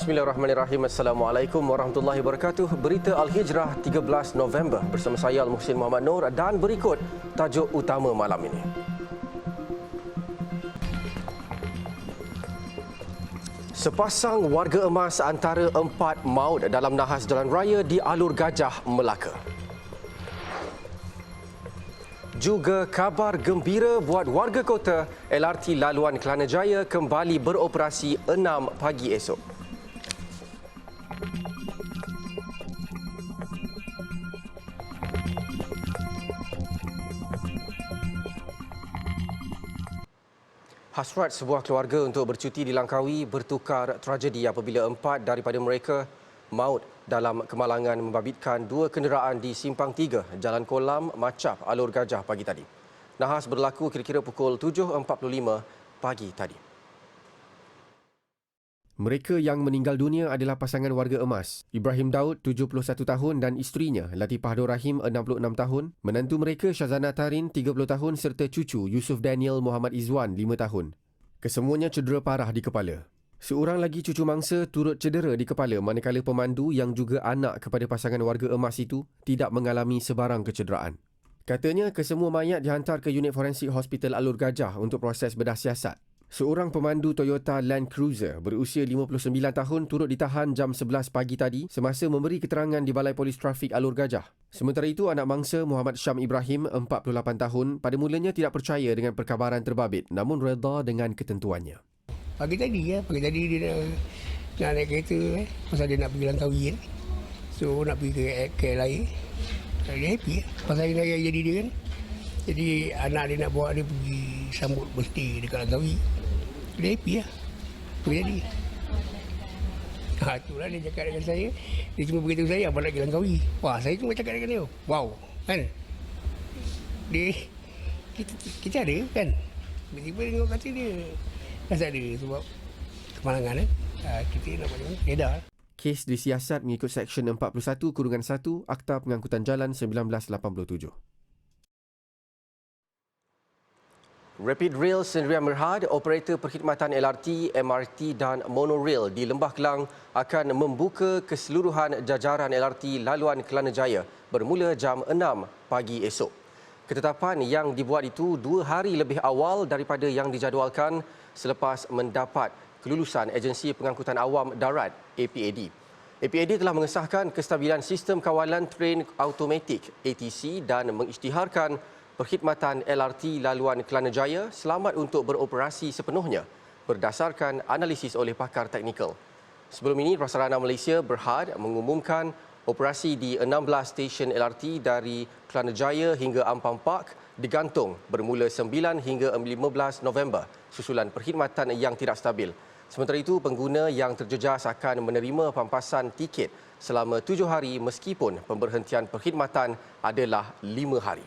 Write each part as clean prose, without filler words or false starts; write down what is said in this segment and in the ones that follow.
Bismillahirrahmanirrahim. Assalamualaikum warahmatullahi wabarakatuh. Berita Al-Hijrah 13 November bersama saya Al-Muhsin Muhammad Nur dan berikut tajuk utama malam ini. Sepasang warga emas antara 4 maut dalam nahas jalan raya di Alur Gajah, Melaka. Juga kabar gembira buat warga kota, LRT laluan Kelana Jaya kembali beroperasi 6 pagi esok. Hasrat sebuah keluarga untuk bercuti di Langkawi bertukar tragedi apabila 4 daripada mereka maut dalam kemalangan membabitkan 2 kenderaan di Simpang 3, Jalan Kolam, Macap, Alur Gajah pagi tadi. Nahas berlaku kira-kira pukul 7.45 pagi tadi. Mereka yang meninggal dunia adalah pasangan warga emas, Ibrahim Daud, 71 tahun dan isterinya, Latifah Abdul Rahim, 66 tahun, menantu mereka Syazana Tarin, 30 tahun serta cucu Yusuf Daniel Muhammad Izwan, 5 tahun. Kesemuanya cedera parah di kepala. Seorang lagi cucu mangsa turut cedera di kepala manakala pemandu yang juga anak kepada pasangan warga emas itu tidak mengalami sebarang kecederaan. Katanya kesemua mayat dihantar ke unit forensik Hospital Alur Gajah untuk proses bedah siasat. Seorang pemandu Toyota Land Cruiser berusia 59 tahun turut ditahan jam 11 pagi tadi semasa memberi keterangan di Balai Polis Trafik Alur Gajah. Sementara itu, anak mangsa Muhammad Syam Ibrahim, 48 tahun, pada mulanya tidak percaya dengan perkabaran terbabit namun reda dengan ketentuannya. Pagi tadi dia nak naik kereta pasal dia nak pergi Langkawi kan. So nak pergi ke lain. Dia happy pasal hari raya jadi dia kan. Jadi anak dia nak bawa dia pergi sambut birthday dekat Langkawi. Dia happy lah. Apa jadi? Itulah dia cakap dengan saya. Dia cuma beritahu saya apa nak pergi Langkawi. Wah, saya cuma cakap dengan dia. Wow, kan? Kita ada kan? Tiba-tiba dia tengok kata dia. Rasa ada sebab kemalangan kan? Kita nak buat macam edar. Kes disiasat mengikut Seksyen 41-1 Akta Pengangkutan Jalan 1987. Rapid Rail Sdn Bhd, operator perkhidmatan LRT, MRT dan monorail di Lembah Kelang akan membuka keseluruhan jajaran LRT laluan Kelana Jaya bermula jam 6 pagi esok. Ketetapan yang dibuat itu 2 hari lebih awal daripada yang dijadualkan selepas mendapat kelulusan Agensi Pengangkutan Awam Darat APAD. APAD telah mengesahkan kestabilan sistem kawalan train automatik ATC dan mengisytiharkan perkhidmatan LRT laluan Kelana Jaya selamat untuk beroperasi sepenuhnya berdasarkan analisis oleh pakar teknikal. Sebelum ini, Prasarana Malaysia Berhad mengumumkan operasi di 16 stesen LRT dari Kelana Jaya hingga Ampang Park digantung bermula 9 hingga 15 November susulan perkhidmatan yang tidak stabil. Sementara itu, pengguna yang terjejas akan menerima pampasan tiket selama 7 hari meskipun pemberhentian perkhidmatan adalah 5 hari.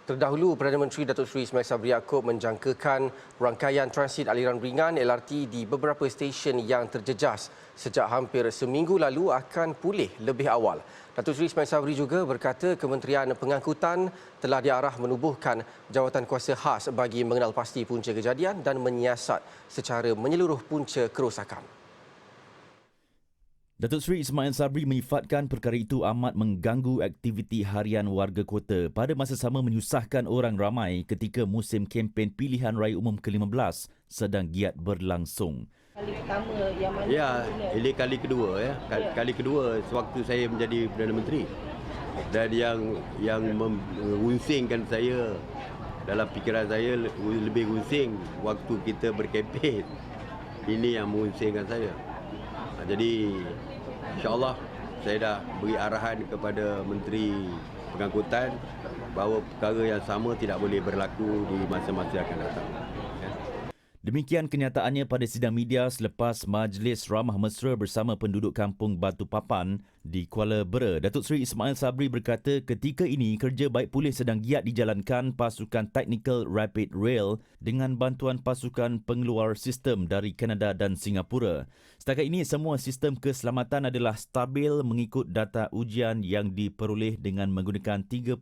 Terdahulu, Perdana Menteri Datuk Seri Ismail Sabri Yaakob menjangkakan rangkaian transit aliran ringan LRT di beberapa stesen yang terjejas sejak hampir seminggu lalu akan pulih lebih awal. Datuk Seri Ismail Sabri juga berkata Kementerian Pengangkutan telah diarah menubuhkan jawatan kuasa khas bagi mengenal pasti punca kejadian dan menyiasat secara menyeluruh punca kerosakan. Datuk Seri Ismail Sabri menyifatkan perkara itu amat mengganggu aktiviti harian warga kota pada masa sama menyusahkan orang ramai ketika musim kempen pilihan raya umum ke-15 sedang giat berlangsung. Kali pertama yang mana? Ya, ini kali kedua ya. Kali kedua sewaktu saya menjadi Perdana Menteri. Dan yang mengunsingkan saya dalam fikiran saya lebih unsing waktu kita berkempen. Ini yang mengunsingkan saya. Jadi insya-Allah saya dah beri arahan kepada Menteri Pengangkutan bahawa perkara yang sama tidak boleh berlaku di masa-masa akan datang. Demikian kenyataannya pada sidang media selepas Majlis Ramah Mesra bersama penduduk kampung Batu Papan di Kuala Bera. Datuk Seri Ismail Sabri berkata ketika ini kerja baik pulih sedang giat dijalankan pasukan Technical Rapid Rail dengan bantuan pasukan pengeluar sistem dari Kanada dan Singapura. Setakat ini semua sistem keselamatan adalah stabil mengikut data ujian yang diperoleh dengan menggunakan 38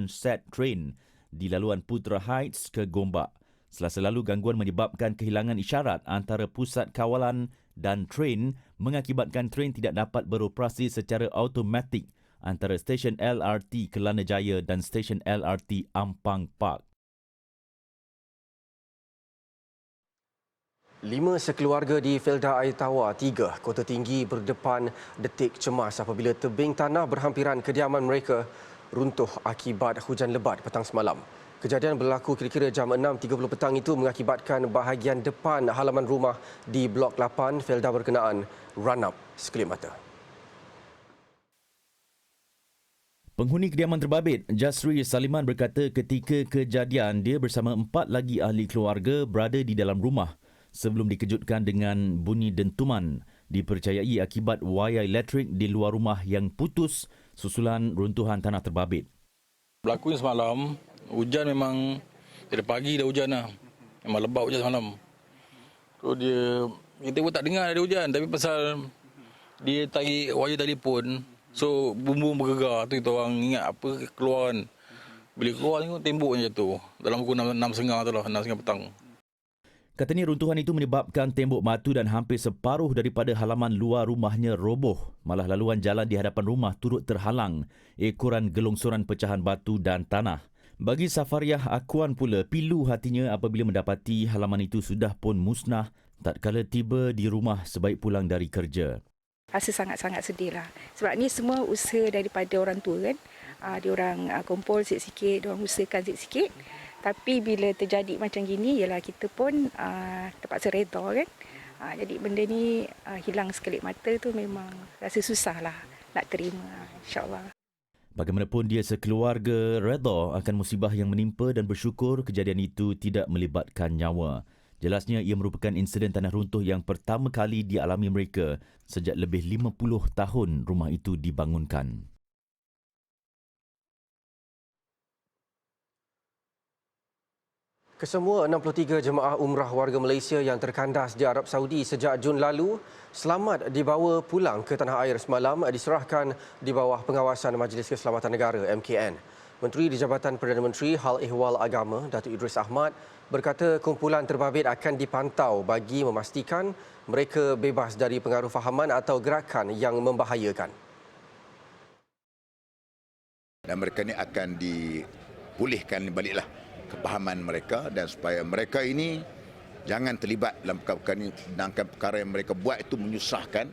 set train di laluan Putra Heights ke Gombak. Selasa lalu, gangguan menyebabkan kehilangan isyarat antara pusat kawalan dan tren mengakibatkan tren tidak dapat beroperasi secara automatik antara stesen LRT Kelana Jaya dan stesen LRT Ampang Park. 5 sekeluarga di Felda Air Tawar 3, Kota Tinggi berdepan detik cemas apabila tebing tanah berhampiran kediaman mereka runtuh akibat hujan lebat petang semalam. Kejadian berlaku kira-kira jam 6.30 petang itu mengakibatkan bahagian depan halaman rumah di Blok 8 Felda berkenaan run-up sekelip mata. Penghuni kediaman terbabit, Jasri Saliman berkata ketika kejadian dia bersama 4 lagi ahli keluarga berada di dalam rumah sebelum dikejutkan dengan bunyi dentuman dipercayai akibat wayar elektrik di luar rumah yang putus susulan runtuhan tanah terbabit. Berlaku semalam, hujan memang dari pagi dah hujan lah. Memang lebat hujan semalam. So kita pun tak dengar ada hujan, tapi pasal dia tarik wayar telefon, so bumbung bergegar tu kita orang ingat apa keluar kan. Bila keluar tengok temboknya jatuh. Dalam pukul 6.30 tu lah, 6.30 petang. Katanya runtuhan itu menyebabkan tembok batu dan hampir separuh daripada halaman luar rumahnya roboh. Malah laluan jalan di hadapan rumah turut terhalang ekoran gelongsoran pecahan batu dan tanah. Bagi Safariah Akuan pula, pilu hatinya apabila mendapati halaman itu sudah pun musnah tatkala tiba di rumah sebaik pulang dari kerja. Rasa sangat-sangat sedih lah. Sebab ni semua usaha daripada orang tua kan. Diorang kumpul sikit-sikit, diorang usahakan sikit-sikit. Tapi bila terjadi macam gini, ialah kita pun terpaksa reda kan. Jadi benda ni hilang sekelip mata tu memang rasa susah lah nak terima, insyaAllah. Bagaimanapun dia sekeluarga reda akan musibah yang menimpa dan bersyukur kejadian itu tidak melibatkan nyawa. Jelasnya ia merupakan insiden tanah runtuh yang pertama kali dialami mereka sejak lebih 50 tahun rumah itu dibangunkan. Kesemua 63 jemaah umrah warga Malaysia yang terkandas di Arab Saudi sejak Jun lalu selamat dibawa pulang ke tanah air semalam diserahkan di bawah pengawasan Majlis Keselamatan Negara MKN. Menteri di Jabatan Perdana Menteri Hal Ehwal Agama Datuk Idris Ahmad berkata kumpulan terbabit akan dipantau bagi memastikan mereka bebas dari pengaruh fahaman atau gerakan yang membahayakan. Dan mereka ini akan dipulihkan baliklah kepahaman mereka dan supaya mereka ini jangan terlibat dalam perkara ini, sedangkan perkara yang mereka buat itu menyusahkan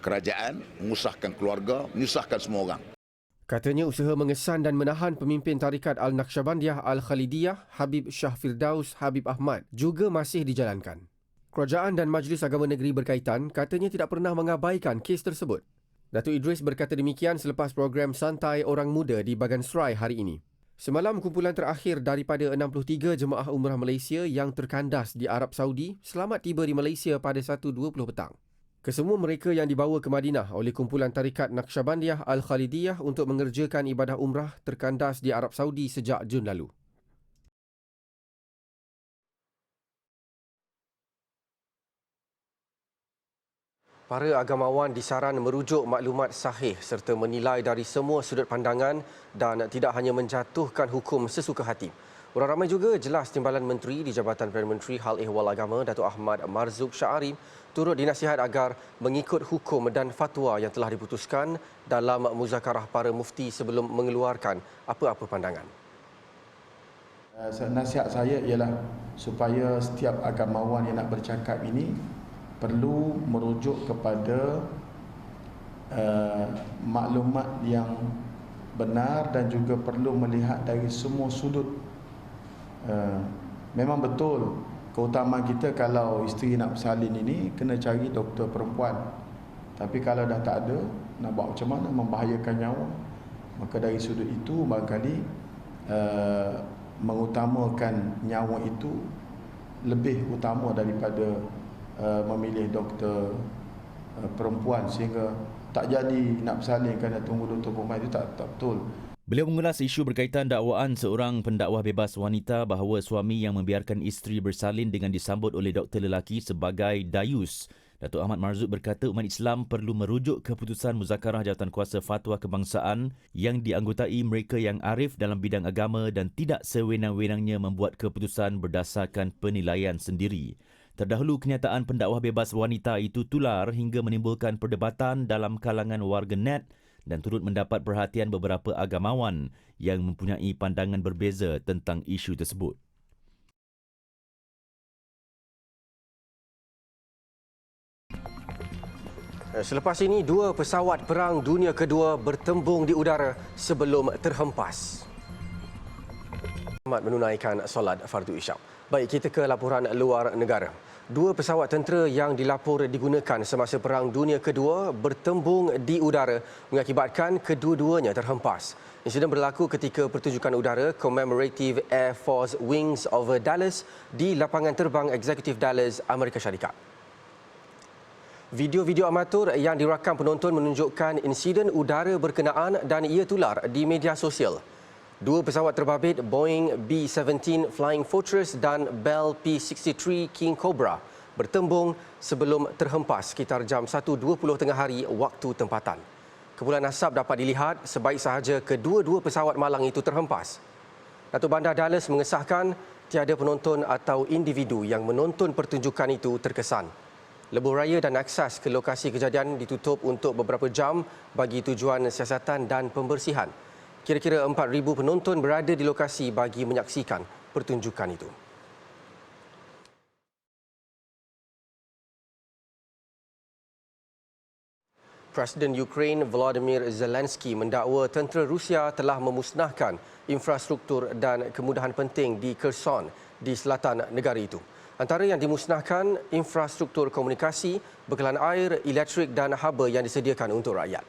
kerajaan, menyusahkan keluarga, menyusahkan semua orang. Katanya usaha mengesan dan menahan pemimpin tarikat Al-Naqsyabandiyah Al-Khalidiyah Habib Shah Firdaus Habib Ahmad juga masih dijalankan. Kerajaan dan Majlis Agama Negeri berkaitan katanya tidak pernah mengabaikan kes tersebut. Datuk Idris berkata demikian selepas program Santai Orang Muda di Bagan Serai hari ini. Semalam kumpulan terakhir daripada 63 jemaah umrah Malaysia yang terkandas di Arab Saudi selamat tiba di Malaysia pada 1.20 petang. Kesemua mereka yang dibawa ke Madinah oleh kumpulan tarikat Naqsyabandiyah Al-Khalidiyah untuk mengerjakan ibadah umrah terkandas di Arab Saudi sejak Jun lalu. Para agamawan disaran merujuk maklumat sahih serta menilai dari semua sudut pandangan dan tidak hanya menjatuhkan hukum sesuka hati. Orang ramai juga jelas timbalan Menteri di Jabatan Perdana Menteri Hal Ehwal Agama Datuk Ahmad Marzuq Syahari turut dinasihat agar mengikut hukum dan fatwa yang telah diputuskan dalam muzakarah para mufti sebelum mengeluarkan apa-apa pandangan. Nasihat saya ialah supaya setiap agamawan yang nak bercakap ini perlu merujuk kepada maklumat yang benar dan juga perlu melihat dari semua sudut. Memang betul keutamaan kita kalau isteri nak bersalin ini kena cari doktor perempuan. Tapi kalau dah tak ada, nak buat macam mana, membahayakan nyawa. Maka dari sudut itu barangkali mengutamakan nyawa itu lebih utama daripada memilih doktor perempuan sehingga tak jadi nak bersalin kerana tunggu doktor perempuan itu tak betul. Beliau mengulas isu berkaitan dakwaan seorang pendakwah bebas wanita bahawa suami yang membiarkan isteri bersalin dengan disambut oleh doktor lelaki sebagai dayus Datuk Ahmad Marzuk berkata umat Islam perlu merujuk keputusan Muzakarah Jawatankuasa Fatwa Kebangsaan yang dianggotai mereka yang arif dalam bidang agama dan tidak sewenang-wenangnya membuat keputusan berdasarkan penilaian sendiri. Terdahulu, kenyataan pendakwah bebas wanita itu tular hingga menimbulkan perdebatan dalam kalangan warga net dan turut mendapat perhatian beberapa agamawan yang mempunyai pandangan berbeza tentang isu tersebut. Selepas ini, 2 pesawat Perang Dunia Kedua bertembung di udara sebelum terhempas. Selamat menunaikan solat fardu Isyak. Baik, kita ke laporan luar negara. 2 pesawat tentera yang dilapor digunakan semasa Perang Dunia Kedua bertembung di udara mengakibatkan kedua-duanya terhempas. Insiden berlaku ketika pertunjukan udara Commemorative Air Force Wings over Dallas di lapangan terbang Executive Dallas, Amerika Syarikat. Video-video amatur yang dirakam penonton menunjukkan insiden udara berkenaan dan ia tular di media sosial. 2 pesawat terbabit Boeing B-17 Flying Fortress dan Bell P-63 King Cobra bertembung sebelum terhempas sekitar jam 1.20 tengah hari waktu tempatan. Kepulan asap dapat dilihat sebaik sahaja kedua-dua pesawat malang itu terhempas. Datuk Bandar Dallas mengesahkan tiada penonton atau individu yang menonton pertunjukan itu terkesan. Lebuh raya dan akses ke lokasi kejadian ditutup untuk beberapa jam bagi tujuan siasatan dan pembersihan. Kira-kira 4,000 penonton berada di lokasi bagi menyaksikan pertunjukan itu. Presiden Ukraine Volodymyr Zelensky mendakwa tentera Rusia telah memusnahkan infrastruktur dan kemudahan penting di Kherson di selatan negara itu. Antara yang dimusnahkan, infrastruktur komunikasi, bekalan air, elektrik dan haba yang disediakan untuk rakyat.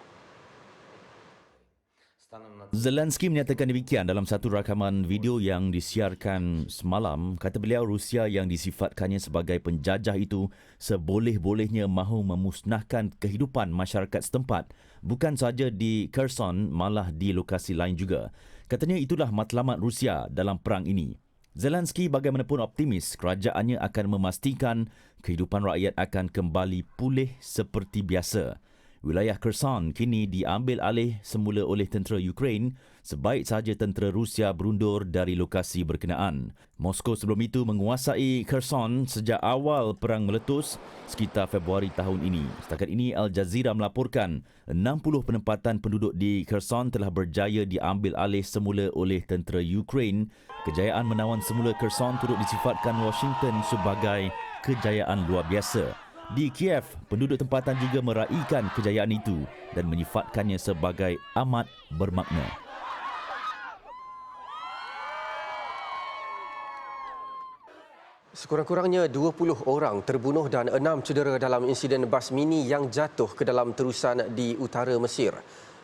Zelensky menyatakan demikian dalam satu rakaman video yang disiarkan semalam. Kata beliau, Rusia yang disifatkannya sebagai penjajah itu seboleh-bolehnya mahu memusnahkan kehidupan masyarakat setempat, bukan sahaja di Kherson, malah di lokasi lain juga. Katanya itulah matlamat Rusia dalam perang ini. Zelensky bagaimanapun optimis kerajaannya akan memastikan kehidupan rakyat akan kembali pulih seperti biasa. Wilayah Kherson kini diambil alih semula oleh tentera Ukraine sebaik sahaja tentera Rusia berundur dari lokasi berkenaan. Moskow sebelum itu menguasai Kherson sejak awal perang meletus sekitar Februari tahun ini. Setakat ini Al Jazeera melaporkan 60 penempatan penduduk di Kherson telah berjaya diambil alih semula oleh tentera Ukraine. Kejayaan menawan semula Kherson turut disifatkan Washington sebagai kejayaan luar biasa. Di Kiev, penduduk tempatan juga meraihkan kejayaan itu dan menyifatkannya sebagai amat bermakna. Sekurang-kurangnya 20 orang terbunuh dan 6 cedera dalam insiden bas mini yang jatuh ke dalam terusan di utara Mesir.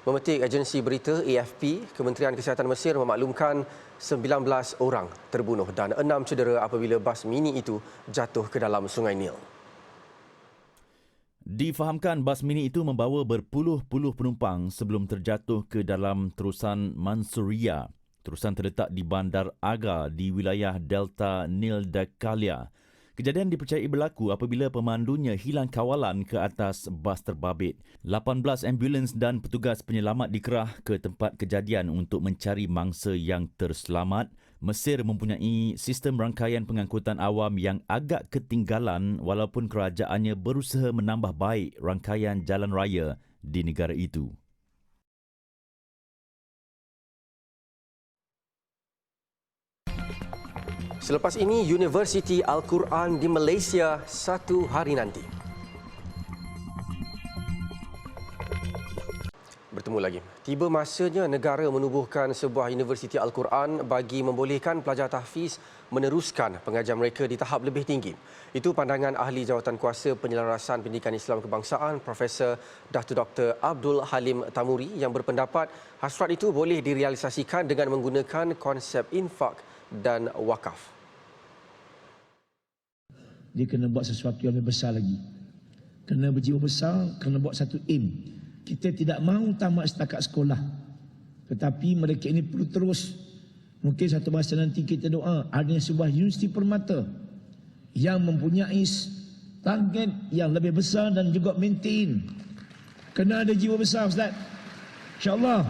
Memetik agensi berita AFP, Kementerian Kesihatan Mesir memaklumkan 19 orang terbunuh dan 6 cedera apabila bas mini itu jatuh ke dalam Sungai Nil. Difahamkan bas mini itu membawa berpuluh-puluh penumpang sebelum terjatuh ke dalam terusan Mansuria. Terusan terletak di Bandar Aga di wilayah Delta Nil Dakalia. Kejadian dipercayai berlaku apabila pemandunya hilang kawalan ke atas bas terbabit. 18 ambulans dan petugas penyelamat dikerah ke tempat kejadian untuk mencari mangsa yang terselamat. Mesir mempunyai sistem rangkaian pengangkutan awam yang agak ketinggalan walaupun kerajaannya berusaha menambah baik rangkaian jalan raya di negara itu. Selepas ini, Universiti Al-Quran di Malaysia satu hari nanti. Bertemu lagi. Tiba masanya negara menubuhkan sebuah Universiti Al-Quran bagi membolehkan pelajar tahfiz meneruskan pengajian mereka di tahap lebih tinggi. Itu pandangan Ahli Jawatankuasa Penyelarasan Pendidikan Islam Kebangsaan Profesor Dr. Abdul Halim Tamuri yang berpendapat hasrat itu boleh direalisasikan dengan menggunakan konsep infak dan wakaf. Dia kena buat sesuatu yang lebih besar lagi. Kena berjiwa besar, kena buat satu aim. Kita tidak mahu tamat setakat sekolah. Tetapi mereka ini perlu terus. Mungkin satu masa nanti kita doa adanya sebuah universiti permata yang mempunyai target yang lebih besar dan juga maintain. Kena ada jiwa besar, Ustaz. InsyaAllah.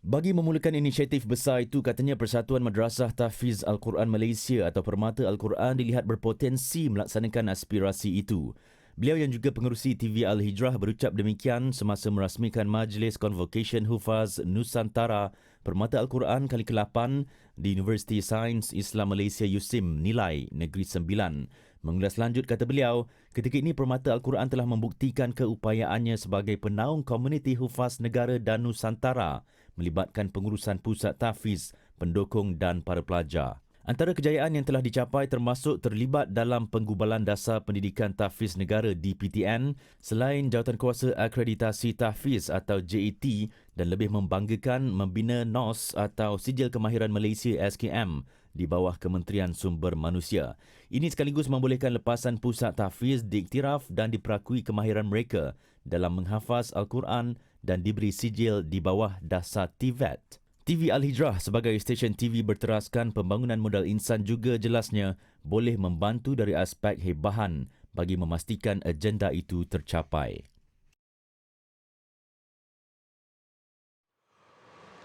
Bagi memulakan inisiatif besar itu, katanya Persatuan Madrasah Tahfiz Al-Quran Malaysia atau Permata Al-Quran dilihat berpotensi melaksanakan aspirasi itu. Beliau yang juga pengerusi TV Al-Hijrah berucap demikian semasa merasmikan Majlis Convocation Hufaz Nusantara Permata Al-Quran kali ke-8 di Universiti Sains Islam Malaysia USIM Nilai Negeri Sembilan. Mengulas lanjut, kata beliau, ketika ini Permata Al-Quran telah membuktikan keupayaannya sebagai penaung komuniti hufaz negara dan Nusantara melibatkan pengurusan pusat tahfiz, pendukung dan para pelajar. Antara kejayaan yang telah dicapai termasuk terlibat dalam penggubalan dasar pendidikan tahfiz negara DPTN selain Jawatankuasa Akreditasi Tahfiz atau JAT dan lebih membanggakan membina NOS atau Sijil Kemahiran Malaysia SKM di bawah Kementerian Sumber Manusia. Ini sekaligus membolehkan lepasan pusat tahfiz diiktiraf dan diperakui kemahiran mereka dalam menghafaz Al-Quran dan diberi sijil di bawah dasar TVET. TV Al-Hijrah sebagai stesen TV berteraskan pembangunan modal insan juga jelasnya boleh membantu dari aspek hebahan bagi memastikan agenda itu tercapai.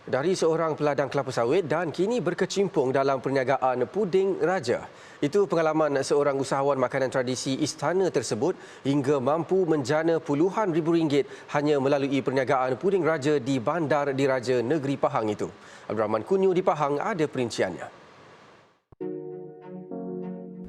Dari seorang peladang kelapa sawit dan kini berkecimpung dalam perniagaan puding raja. Itu pengalaman seorang usahawan makanan tradisi istana tersebut hingga mampu menjana puluhan ribu ringgit hanya melalui perniagaan puding raja di Bandar Diraja Negeri Pahang itu. Abdul Rahman Kunyu di Pahang ada perinciannya.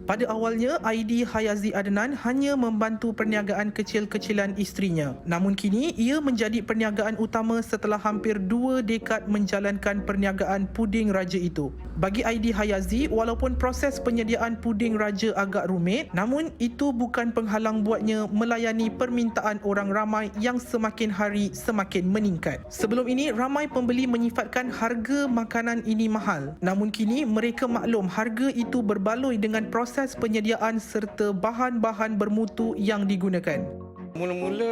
Pada awalnya, Aidi Hayazi Adnan hanya membantu perniagaan kecil-kecilan isterinya. Namun kini, ia menjadi perniagaan utama setelah hampir 2 dekad menjalankan perniagaan puding raja itu. Bagi Aidi Hayazi, walaupun proses penyediaan puding raja agak rumit, namun itu bukan penghalang buatnya melayani permintaan orang ramai yang semakin hari semakin meningkat. Sebelum ini, ramai pembeli menyifatkan harga makanan ini mahal. Namun kini, mereka maklum harga itu berbaloi dengan proses penyediaan serta bahan-bahan bermutu yang digunakan. Mula-mula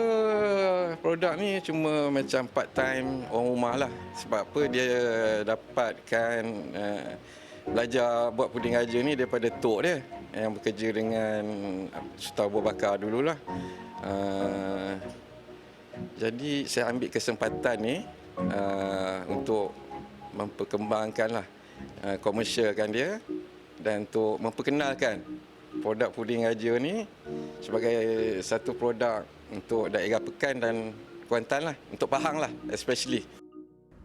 produk ni cuma macam part time orang rumah lah. Sebab apa dia dapatkan belajar buat puding raja ni daripada tok dia yang bekerja dengan Sultan Abu Bakar dululah. Jadi saya ambil kesempatan ni untuk memperkembangkan lah, komersialkan dia dan untuk memperkenalkan produk puding raja ni sebagai satu produk untuk daerah Pekan dan Kuantan lah, untuk Pahang lah especially.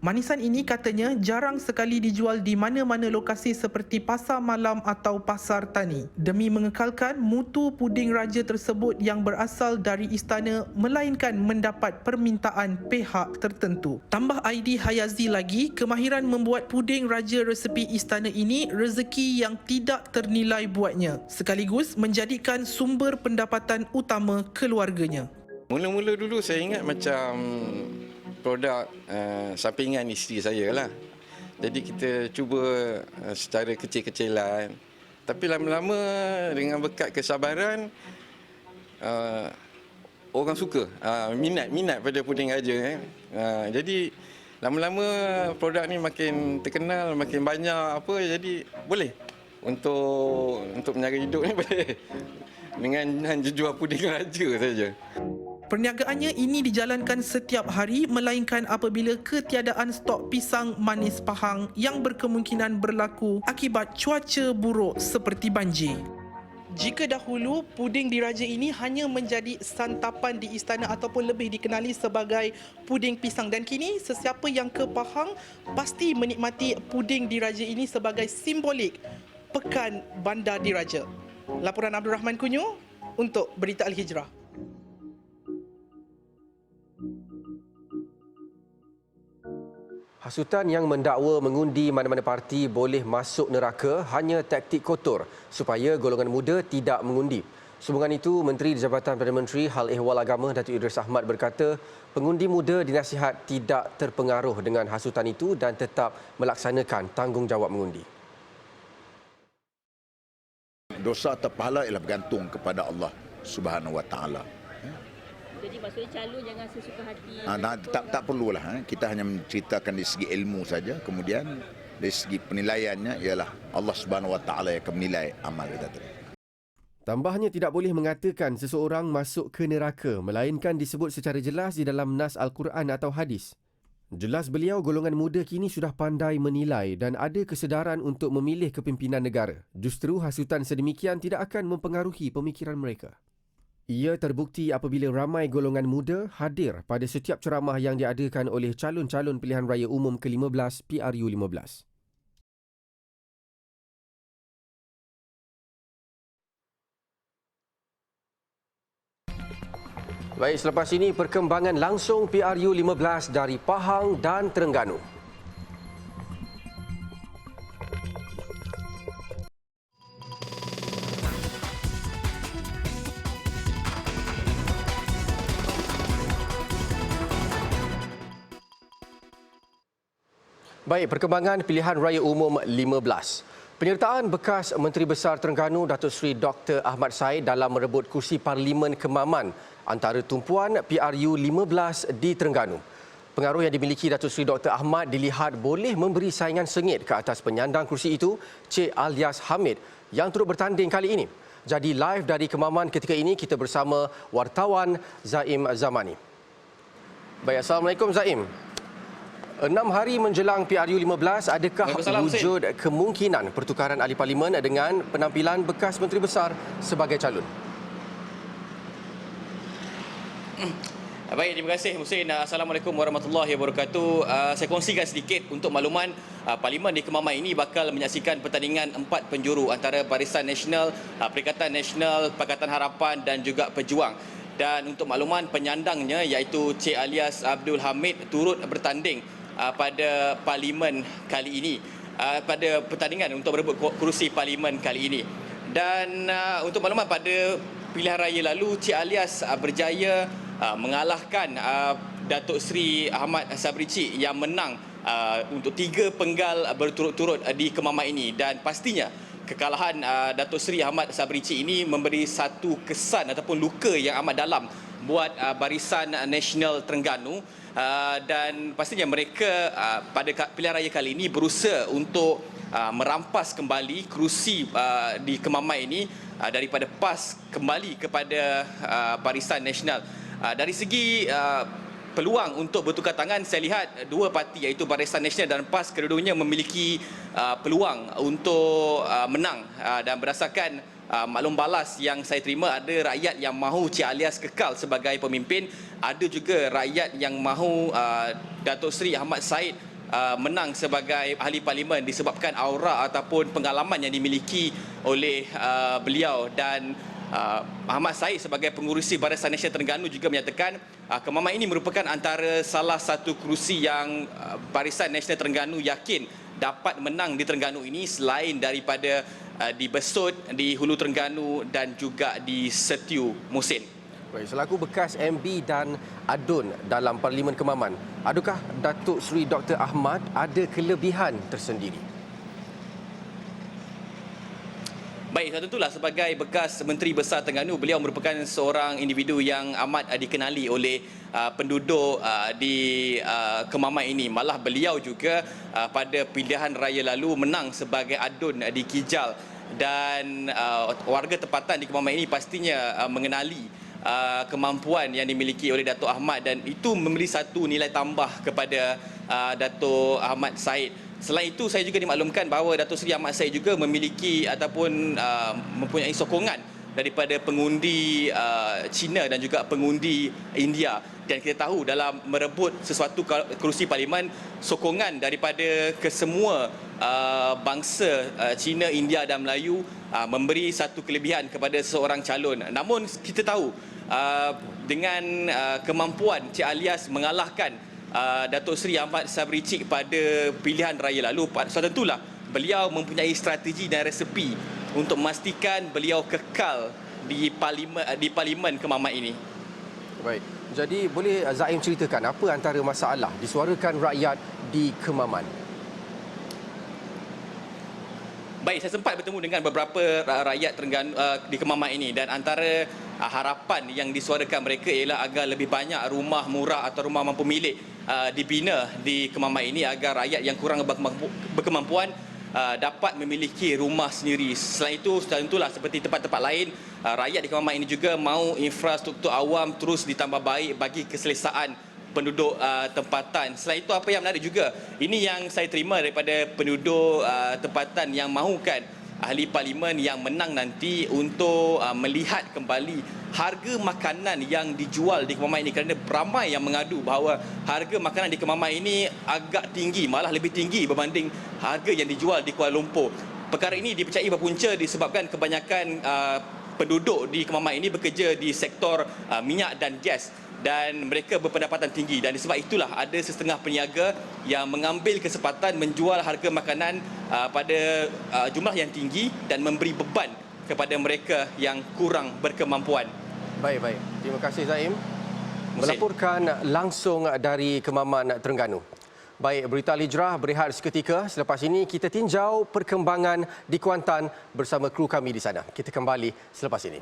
Manisan ini katanya jarang sekali dijual di mana-mana lokasi seperti pasar malam atau pasar tani. Demi mengekalkan mutu puding raja tersebut yang berasal dari istana melainkan mendapat permintaan pihak tertentu. Tambah Aidi Hayazi lagi, kemahiran membuat puding raja resepi istana ini rezeki yang tidak ternilai buatnya, sekaligus menjadikan sumber pendapatan utama keluarganya. Mula-mula dulu saya ingat macam produk sampingan isteri saya lah. Jadi kita cuba secara kecil-kecilan. Tapi lama-lama dengan berkat kesabaran, orang suka, minat pada puding raja. Jadi lama-lama produk ni makin terkenal, makin banyak apa, jadi boleh untuk menyara hidup ni boleh dengan jual puding raja saja. Perniagaannya ini dijalankan setiap hari melainkan apabila ketiadaan stok pisang manis Pahang yang berkemungkinan berlaku akibat cuaca buruk seperti banjir. Jika dahulu puding diraja ini hanya menjadi santapan di istana ataupun lebih dikenali sebagai puding pisang, dan kini sesiapa yang ke Pahang pasti menikmati puding diraja ini sebagai simbolik Pekan Bandar Diraja. Laporan Abdul Rahman Kunyu untuk Berita Al-Hijrah. Hasutan yang mendakwa mengundi mana-mana parti boleh masuk neraka hanya taktik kotor supaya golongan muda tidak mengundi. Sambungan itu, Menteri di Jabatan Perdana Menteri Hal Ehwal Agama Datuk Idris Ahmad berkata pengundi muda dinasihat tidak terpengaruh dengan hasutan itu dan tetap melaksanakan tanggungjawab mengundi. Dosa atau pahala ialah bergantung kepada Allah Subhanahu Wa Taala. Jadi maksudnya calon jangan sesuka hati. Tak perlulah. Kita hanya menceritakan dari segi ilmu saja. Kemudian dari segi penilaiannya ialah Allah Subhanahu Wa Taala yang akan menilai amal kita tadi. Tambahnya tidak boleh mengatakan seseorang masuk ke neraka melainkan disebut secara jelas di dalam nas Al-Quran atau hadis. Jelas beliau golongan muda kini sudah pandai menilai dan ada kesedaran untuk memilih kepimpinan negara. Justru hasutan sedemikian tidak akan mempengaruhi pemikiran mereka. Ia terbukti apabila ramai golongan muda hadir pada setiap ceramah yang diadakan oleh calon-calon pilihan raya umum ke-15 PRU 15. Baik, selepas ini perkembangan langsung PRU 15 dari Pahang dan Terengganu. Baik, perkembangan pilihan raya umum 15. Penyertaan bekas Menteri Besar Terengganu Datuk Seri Dr. Ahmad Said dalam merebut kursi Parlimen Kemaman antara tumpuan PRU 15 di Terengganu. Pengaruh yang dimiliki Datuk Seri Dr. Ahmad dilihat boleh memberi saingan sengit ke atas penyandang kursi itu, Cik Alias Hamid, yang turut bertanding kali ini. Jadi live dari Kemaman ketika ini kita bersama wartawan Zaim Zamani. Baik, Assalamualaikum Zaim. 6 hari menjelang PRU 15, adakah wujud kemungkinan pertukaran ahli parlimen dengan penampilan bekas Menteri Besar sebagai calon? Baik, terima kasih Husin. Assalamualaikum warahmatullahi wabarakatuh. Saya kongsikan sedikit untuk makluman, Parlimen di Kemaman ini bakal menyaksikan pertandingan 4 penjuru antara Barisan Nasional, Perikatan Nasional, Pakatan Harapan dan juga Pejuang. Dan untuk makluman, penyandangnya iaitu Cik Alias Abdul Hamid turut bertanding pada Parlimen kali ini, pada pertandingan untuk berebut kerusi Parlimen kali ini. Dan untuk makluman, pada pilihan raya lalu Cik Alias berjaya mengalahkan Datuk Seri Ahmad Sabri Cik yang menang untuk 3 penggal berturut-turut di Kemaman ini. Dan pastinya kekalahan Datuk Seri Ahmad Sabri Cik ini memberi satu kesan ataupun luka yang amat dalam buat Barisan Nasional Terengganu. Dan pastinya mereka pada pilihan raya kali ini berusaha untuk merampas kembali kerusi di Kemaman ini daripada PAS kembali kepada Barisan Nasional. Dari segi peluang untuk bertukar tangan, saya lihat dua parti iaitu Barisan Nasional dan PAS kedua-duanya memiliki peluang untuk menang. Dan berdasarkan maklum balas yang saya terima, ada rakyat yang mahu Cik Alias kekal sebagai pemimpin, ada juga rakyat yang mahu Datuk Seri Ahmad Said menang sebagai ahli parlimen disebabkan aura ataupun pengalaman yang dimiliki oleh beliau. Dan Ahmad Said sebagai pengurusi Barisan Nasional Terengganu juga menyatakan Kemaman ini merupakan antara salah satu kerusi yang Barisan Nasional Terengganu yakin dapat menang di Terengganu ini selain daripada di Besut, di Hulu Terengganu dan juga di Setiu Musin. Baik, selaku bekas MB dan ADUN dalam Parlimen Kemaman, adakah Datuk Seri Dr. Ahmad ada kelebihan tersendiri? Baik, tentulah sebagai bekas Menteri Besar Terengganu, beliau merupakan seorang individu yang amat dikenali oleh penduduk di Kemaman ini. Malah beliau juga pada pilihan raya lalu menang sebagai ADUN di Kijal. Dan warga tempatan di Kemaman ini pastinya mengenali kemampuan yang dimiliki oleh Datuk Ahmad, dan itu memberi satu nilai tambah kepada Datuk Ahmad Said. Selain itu, saya juga dimaklumkan bahawa Datuk Seri Ahmad Said juga memiliki ataupun mempunyai sokongan daripada pengundi Cina dan juga pengundi India. Dan kita tahu dalam merebut sesuatu kerusi parlimen, sokongan daripada kesemua bangsa Cina, India dan Melayu memberi satu kelebihan kepada seseorang calon. Namun kita tahu dengan kemampuan Cik Alias mengalahkan Datuk Seri Ahmad Sabri Cik pada pilihan raya lalu, so tentulah beliau mempunyai strategi dan resepi untuk memastikan beliau kekal di Parlimen Kemaman ini. Baik, jadi boleh Zaim ceritakan apa antara masalah disuarakan rakyat di Kemaman? Baik, saya sempat bertemu dengan beberapa rakyat Terengganu di Kemaman ini, dan antara harapan yang disuarakan mereka ialah agar lebih banyak rumah murah atau rumah mampu milik dibina di Kemaman ini agar rakyat yang kurang berkemampuan dapat memiliki rumah sendiri. Selain itu, tentulah seperti tempat-tempat lain, rakyat di Kemamai ini juga mahu infrastruktur awam terus ditambah baik bagi keselesaan penduduk tempatan. Selain itu, apa yang menarik juga, ini yang saya terima daripada penduduk tempatan yang mahukan ahli parlimen yang menang nanti untuk melihat kembali harga makanan yang dijual di Kemamai ini, kerana ramai yang mengadu bahawa harga makanan di Kemamai ini agak tinggi, malah lebih tinggi berbanding harga yang dijual di Kuala Lumpur. Perkara ini dipercayai berpunca disebabkan kebanyakan penduduk di Kemamai ini bekerja di sektor minyak dan gas, dan mereka berpendapatan tinggi, dan sebab itulah ada setengah peniaga yang mengambil kesempatan menjual harga makanan pada jumlah yang tinggi dan memberi beban kepada mereka yang kurang berkemampuan. Baik. Terima kasih Zaim. Melaporkan langsung dari Kemaman, Terengganu. Baik, berita Al-Hijrah berehat seketika. Selepas ini kita tinjau perkembangan di Kuantan bersama kru kami di sana. Kita kembali selepas ini.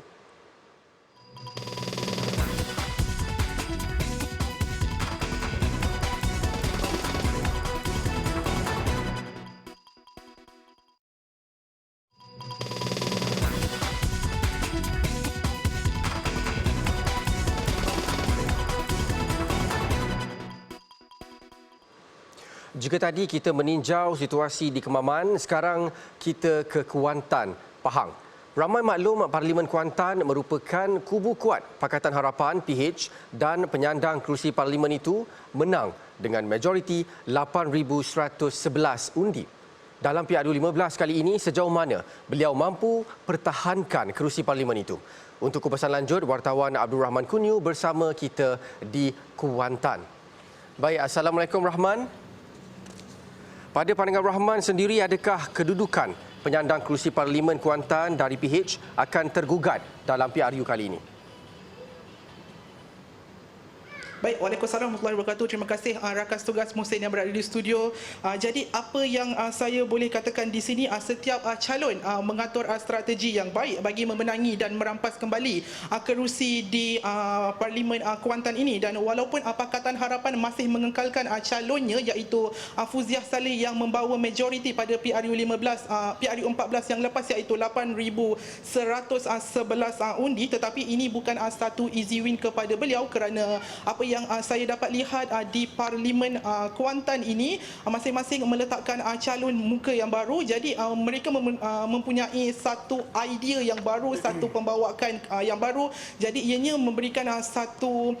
Jika tadi kita meninjau situasi di Kemaman, sekarang kita ke Kuantan, Pahang. Ramai maklum Parlimen Kuantan merupakan kubu kuat Pakatan Harapan PH dan penyandang kerusi Parlimen itu menang dengan majoriti 8,111 undi. Dalam PRU15 kali ini, sejauh mana beliau mampu pertahankan kerusi Parlimen itu? Untuk kupasan lanjut, wartawan Abdul Rahman Kunyu bersama kita di Kuantan. Baik, Assalamualaikum Rahman. Pada pandangan Rahman sendiri, adakah kedudukan penyandang kerusi Parlimen Kuantan dari PH akan tergugat dalam PRU kali ini? Baik, Waalaikumsalam warahmatullahi wabarakatuh. Terima kasih rakan tugas Muhsin yang berada di studio. Jadi apa yang saya boleh katakan di sini, setiap calon mengatur strategi yang baik bagi memenangi dan merampas kembali kerusi di Parlimen Kuantan ini. Dan walaupun Pakatan Harapan masih mengekalkan calonnya iaitu Fuziah Saleh yang membawa majoriti pada PRU14 yang lepas iaitu 8,111 undi, tetapi ini bukan satu easy win kepada beliau kerana apa yang saya dapat lihat di Parlimen Kuantan ini, masing-masing meletakkan calon muka yang baru. Jadi mereka mempunyai satu idea yang baru, satu pembawaan yang baru. Jadi ianya memberikan satu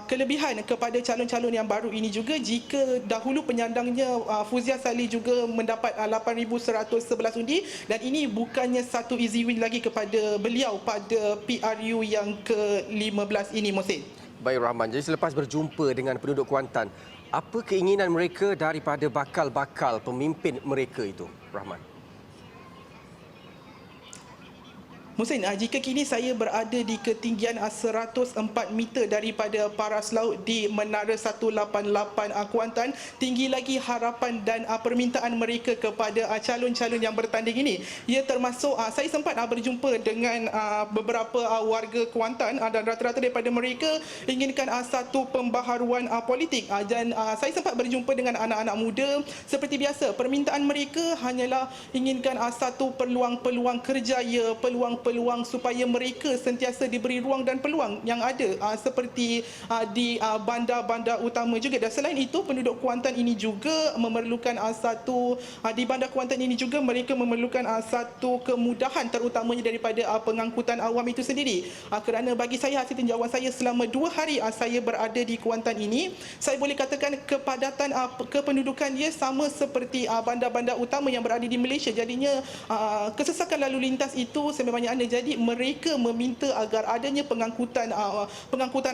kelebihan kepada calon-calon yang baru ini juga. Jika dahulu penyandangnya Fuziah Saleh juga mendapat 8,111 undi, dan ini bukannya satu easy win lagi kepada beliau pada PRU yang ke-15 ini, Muhsin. Baik Rahman, jadi selepas berjumpa dengan penduduk Kuantan, apa keinginan mereka daripada bakal-bakal pemimpin mereka itu, Rahman? Muhsin, jika kini saya berada di ketinggian 104 meter daripada paras laut di Menara 188 Kuantan, tinggi lagi harapan dan permintaan mereka kepada calon-calon yang bertanding ini. Ia termasuk, saya sempat berjumpa dengan beberapa warga Kuantan dan rata-rata daripada mereka inginkan satu pembaharuan politik. Dan saya sempat berjumpa dengan anak-anak muda. Seperti biasa, permintaan mereka hanyalah inginkan satu peluang-peluang kerjaya, peluang supaya mereka sentiasa diberi ruang dan peluang yang ada seperti di bandar-bandar utama juga. Dan selain itu, penduduk Kuantan ini juga memerlukan di bandar Kuantan ini juga mereka memerlukan satu kemudahan terutamanya daripada pengangkutan awam itu sendiri. Kerana bagi saya, hasil tinjauan saya selama 2 hari saya berada di Kuantan ini, saya boleh katakan kepadatan kependudukan ia sama seperti bandar-bandar utama yang berada di Malaysia. Jadinya kesesakan lalu lintas itu sememangnya. Jadi mereka meminta agar adanya pengangkutan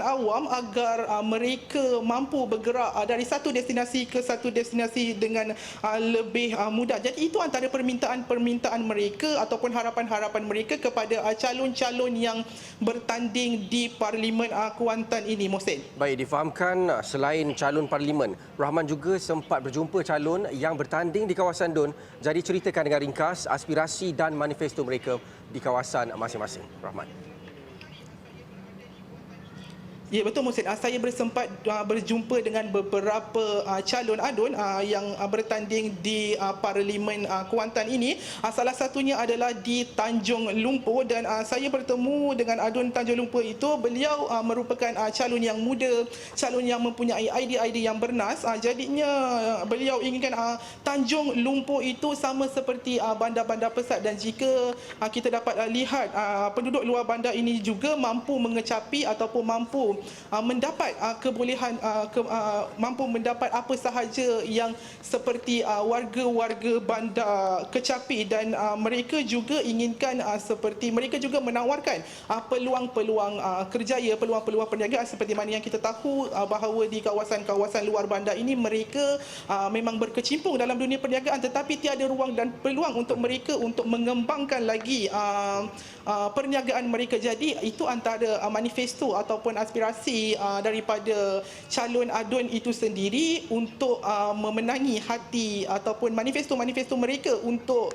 awam agar mereka mampu bergerak dari satu destinasi ke satu destinasi dengan lebih mudah. Jadi itu antara permintaan mereka ataupun harapan-harapan mereka kepada calon-calon yang bertanding di Parlimen Kuantan ini, Muhsin. Baik, difahamkan selain calon Parlimen, Rahman juga sempat berjumpa calon yang bertanding di kawasan DUN. Jadi ceritakan dengan ringkas aspirasi dan manifesto mereka di kawasan masing-masing, Rahman. Ya betul Muhsin. Saya bersempat berjumpa dengan beberapa calon adun yang bertanding di Parlimen Kuantan ini. Salah satunya adalah di Tanjung Lumpur dan saya bertemu dengan adun Tanjung Lumpur itu. Beliau merupakan calon yang muda, calon yang mempunyai idea-idea yang bernas. Jadinya beliau inginkan Tanjung Lumpur itu sama seperti bandar-bandar pesat, dan jika kita dapat lihat penduduk luar bandar ini juga mampu mengecapi ataupun mampu mendapat kebolehan mampu mendapat apa sahaja yang seperti warga-warga bandar kecapi, dan mereka juga inginkan seperti mereka juga menawarkan peluang-peluang kerjaya, peluang-peluang perniagaan seperti mana yang kita tahu bahawa di kawasan-kawasan luar bandar ini mereka memang berkecimpung dalam dunia perniagaan, tetapi tiada ruang dan peluang untuk mereka untuk mengembangkan lagi perniagaan mereka. Jadi itu antara manifesto ataupun aspirasi daripada calon adun itu sendiri untuk memenangi hati ataupun manifesto-manifesto mereka untuk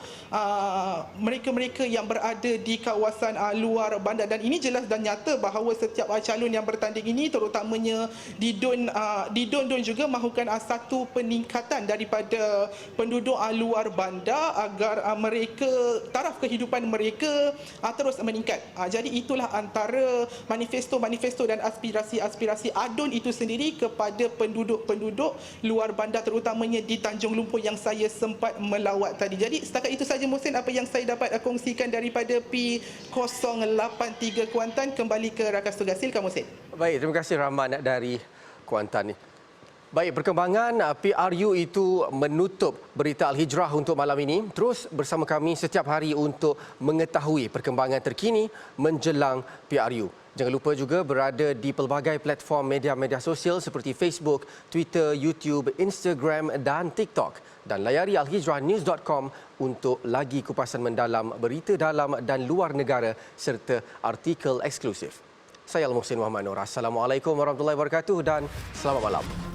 mereka-mereka yang berada di kawasan luar bandar. Dan ini jelas dan nyata bahawa setiap calon yang bertanding ini, terutamanya di Don juga mahukan satu peningkatan daripada penduduk luar bandar agar mereka, taraf kehidupan mereka terus meningkat. Jadi itulah antara manifesto-manifesto dan aspirasi-aspirasi adun itu sendiri kepada penduduk-penduduk luar bandar, terutamanya di Tanjung Lumpur yang saya sempat melawat tadi. Jadi setakat itu saja Muhsin apa yang saya dapat kongsikan daripada P083 Kuantan. Kembali ke rakan tugas, silakan Muhsin. Baik, terima kasih Rahman dari Kuantan. Baik, perkembangan PRU itu menutup berita Al-Hijrah untuk malam ini. Terus bersama kami setiap hari untuk mengetahui perkembangan terkini menjelang PRU. Jangan lupa juga berada di pelbagai platform media-media sosial seperti Facebook, Twitter, YouTube, Instagram dan TikTok. Dan layari alhijrahnews.com untuk lagi kupasan mendalam berita dalam dan luar negara serta artikel eksklusif. Saya Al-Muhsin Muhammad Nur. Assalamualaikum warahmatullahi wabarakatuh dan selamat malam.